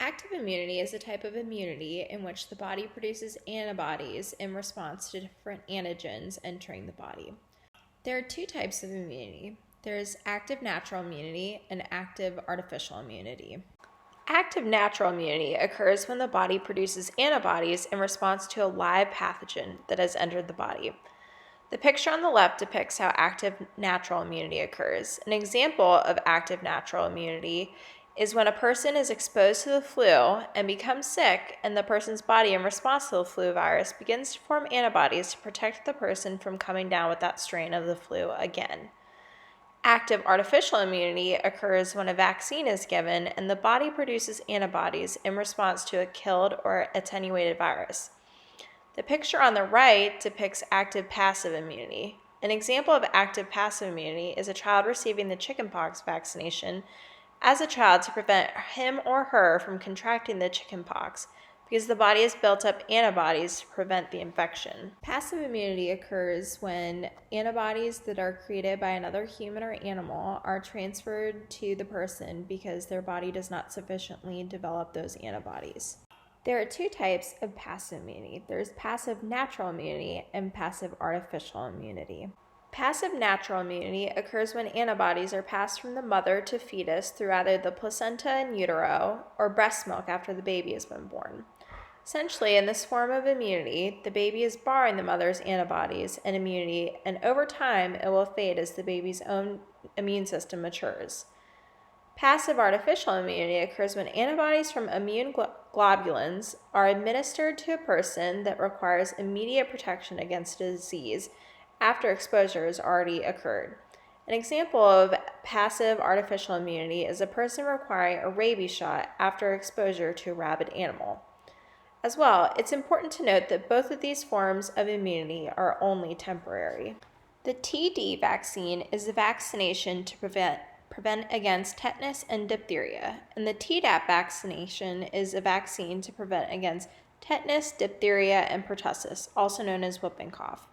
Active immunity is a type of immunity in which the body produces antibodies in response to different antigens entering the body. There are two types of immunity. There's active natural immunity and active artificial immunity. Active natural immunity occurs when the body produces antibodies in response to a live pathogen that has entered the body. The picture on the left depicts how active natural immunity occurs. An example of active natural immunity is when a person is exposed to the flu and becomes sick, and the person's body, in response to the flu virus, begins to form antibodies to protect the person from coming down with that strain of the flu again. Active artificial immunity occurs when a vaccine is given and the body produces antibodies in response to a killed or attenuated virus. The picture on the right depicts active passive immunity. An example of active passive immunity is a child receiving the chickenpox vaccination as a child to prevent him or her from contracting the chickenpox because the body has built up antibodies to prevent the infection. Passive immunity occurs when antibodies that are created by another human or animal are transferred to the person because their body does not sufficiently develop those antibodies. There are two types of passive immunity. There's passive natural immunity and passive artificial immunity. Passive natural immunity occurs when antibodies are passed from the mother to fetus through either the placenta in utero or breast milk after the baby has been born. Essentially, in this form of immunity, the baby is borrowing the mother's antibodies and immunity, and over time it will fade as the baby's own immune system matures. Passive artificial immunity occurs when antibodies from immune globulins are administered to a person that requires immediate protection against a disease after exposure has already occurred. An example of passive artificial immunity is a person requiring a rabies shot after exposure to a rabid animal. As well, it's important to note that both of these forms of immunity are only temporary. The TD vaccine is a vaccination to prevent against tetanus and diphtheria, and the Tdap vaccination is a vaccine to prevent against tetanus, diphtheria, and pertussis, also known as whooping cough.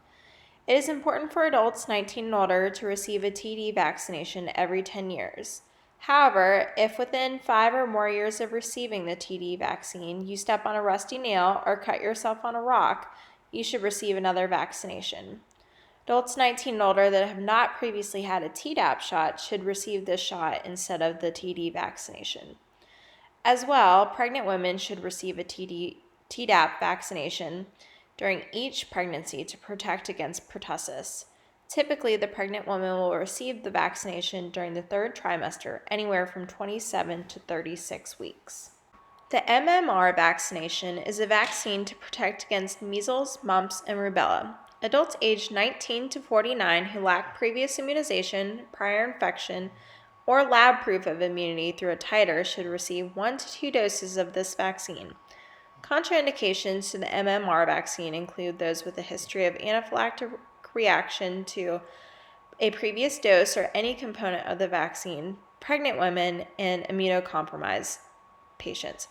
It is important for adults 19 and older to receive a TD vaccination every 10 years. However, if within 5 or more years of receiving the TD vaccine, you step on a rusty nail or cut yourself on a rock, you should receive another vaccination. Adults 19 and older that have not previously had a Tdap shot should receive this shot instead of the TD vaccination. As well, pregnant women should receive a Tdap vaccination during each pregnancy to protect against pertussis. Typically, the pregnant woman will receive the vaccination during the 3rd trimester, anywhere from 27 to 36 weeks. The MMR vaccination is a vaccine to protect against measles, mumps, and rubella. Adults aged 19 to 49 who lack previous immunization, prior infection, or lab proof of immunity through a titer should receive 1 to 2 doses of this vaccine. Contraindications to the MMR vaccine include those with a history of anaphylactic reaction to a previous dose or any component of the vaccine, pregnant women, and immunocompromised patients.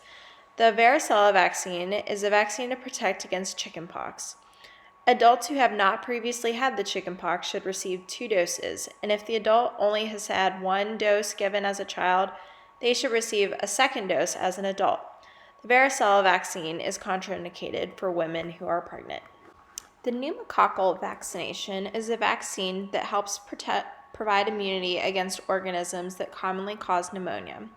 The varicella vaccine is a vaccine to protect against chickenpox. Adults who have not previously had the chickenpox should receive 2 doses, and if the adult only has had 1 dose given as a child, they should receive a 2nd dose as an adult. The varicella vaccine is contraindicated for women who are pregnant. The pneumococcal vaccination is a vaccine that helps provide immunity against organisms that commonly cause pneumonia.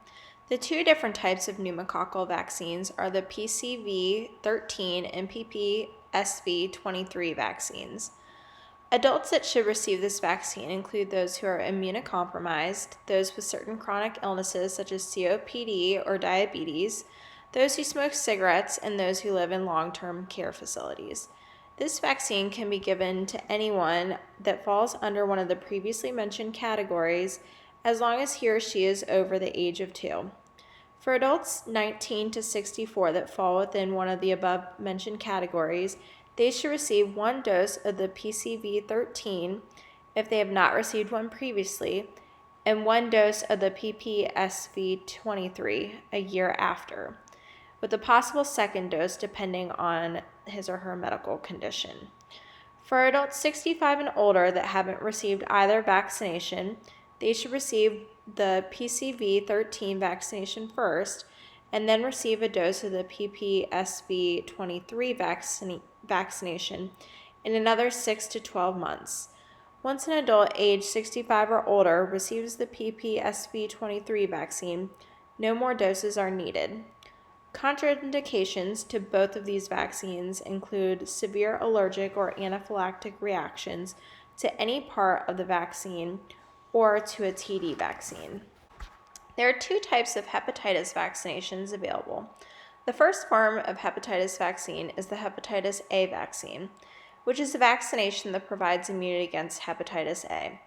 The 2 different types of pneumococcal vaccines are the PCV13 and PPSV23 vaccines. Adults that should receive this vaccine include those who are immunocompromised, those with certain chronic illnesses such as COPD or diabetes, those who smoke cigarettes, and those who live in long-term care facilities. This vaccine can be given to anyone that falls under one of the previously mentioned categories as long as he or she is over the age of 2. For adults 19 to 64 that fall within one of the above mentioned categories, they should receive 1 dose of the PCV13 if they have not received one previously, and 1 dose of the PPSV23 a year after, with a possible 2nd dose depending on his or her medical condition. For adults 65 and older that haven't received either vaccination, they should receive the PCV13 vaccination first, and then receive a dose of the PPSV23 vaccination in another 6 to 12 months. Once an adult age 65 or older receives the PPSV23 vaccine, no more doses are needed. Contraindications to both of these vaccines include severe allergic or anaphylactic reactions to any part of the vaccine or to a TD vaccine. There are two types of hepatitis vaccinations available. The first form of hepatitis vaccine is the hepatitis A vaccine, which is a vaccination that provides immunity against hepatitis A.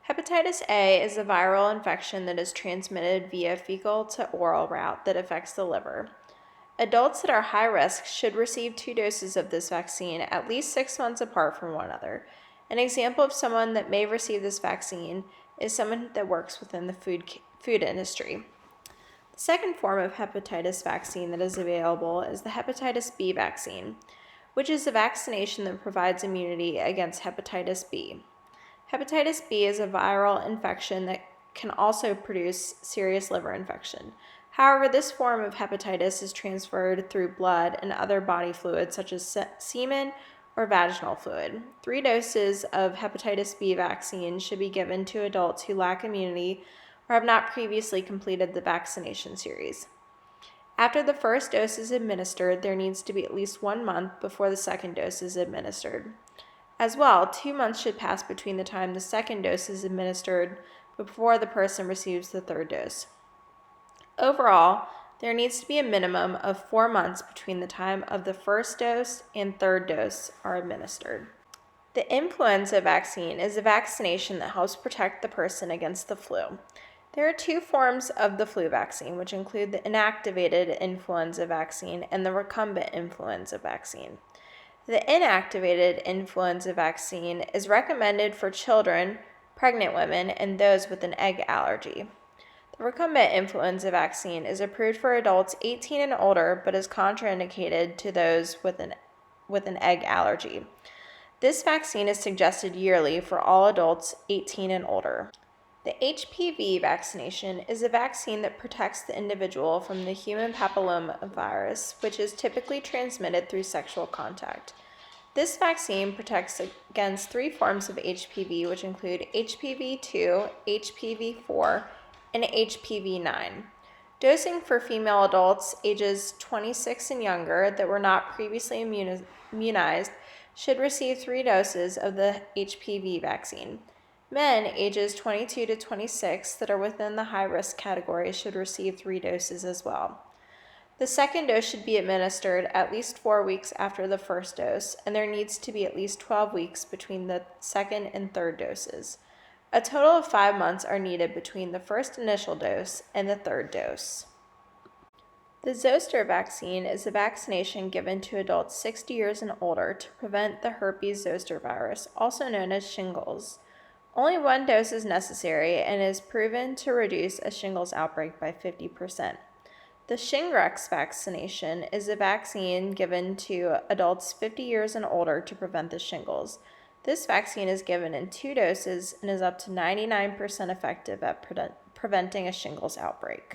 Hepatitis A is a viral infection that is transmitted via fecal to oral route that affects the liver. Adults that are high risk should receive 2 doses of this vaccine at least 6 months apart from one another. An example of someone that may receive this vaccine is someone that works within the food industry. The second form of hepatitis vaccine that is available is the hepatitis B vaccine, which is a vaccination that provides immunity against hepatitis B. Hepatitis B is a viral infection that can also produce serious liver infection. However, this form of hepatitis is transferred through blood and other body fluids such as semen or vaginal fluid. 3 doses of hepatitis B vaccine should be given to adults who lack immunity or have not previously completed the vaccination series. After the first dose is administered, there needs to be at least 1 month before the second dose is administered. As well, 2 months should pass between the time the second dose is administered before the person receives the third dose. Overall, there needs to be a minimum of 4 months between the time of the first dose and third dose are administered. The influenza vaccine is a vaccination that helps protect the person against the flu. There are 2 forms of the flu vaccine, which include the inactivated influenza vaccine and the recumbent influenza vaccine. The inactivated influenza vaccine is recommended for children, pregnant women, and those with an egg allergy. The recumbent influenza vaccine is approved for adults 18 and older, but is contraindicated to those with an egg allergy. This vaccine is suggested yearly for all adults 18 and older. The HPV vaccination is a vaccine that protects the individual from the human papillomavirus, which is typically transmitted through sexual contact. This vaccine protects against 3 forms of HPV, which include HPV-2, HPV-4, and HPV-9. Dosing for female adults ages 26 and younger that were not previously immunized should receive 3 doses of the HPV vaccine. Men ages 22 to 26 that are within the high-risk category should receive 3 doses as well. The second dose should be administered at least 4 weeks after the first dose, and there needs to be at least 12 weeks between the second and third doses. A total of 5 months are needed between the first initial dose and the third dose. The zoster vaccine is a vaccination given to adults 60 years and older to prevent the herpes zoster virus, also known as shingles. Only 1 dose is necessary and is proven to reduce a shingles outbreak by 50%. The Shingrix vaccination is a vaccine given to adults 50 years and older to prevent the shingles. This vaccine is given in 2 doses and is up to 99% effective at preventing a shingles outbreak.